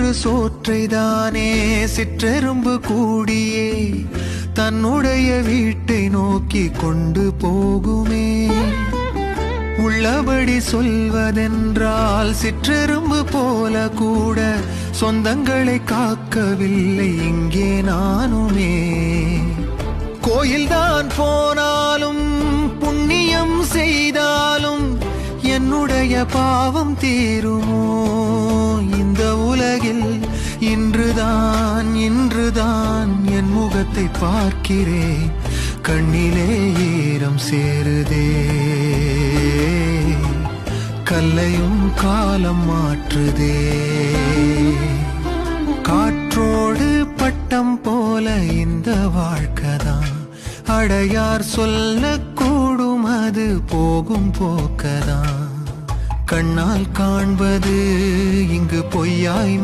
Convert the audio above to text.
ஒரு சோற்றைதானே சிற்றெரும்பு கூடியே தன்னுடைய வீட்டை நோக்கி கொண்டு போகுமே. உள்ளபடி சொல்வதென்றால் சிற்றெரும்பு போல கூட சொந்தங்களை காக்கவில்லை இங்கே நானுமே. கோயில்தான் போனாலும் புண்ணியம் செய்தாலும் என்னுடைய பாவம் தீருமோ? இந்த உலகில் இன்றுதான் என் முகத்தை பார்க்கிறேன், கண்ணிலே ஈரம் சேருதே. கல்லையும் காலம் மாற்றுதே. காற்றோடு பட்டம் போல இந்த வாழ்க்கைதான், அடையார் சொல்லக்கூடும் அது போகும் போக்கதான். கண்ணால் காண்பது இங்கு பொய்யாய்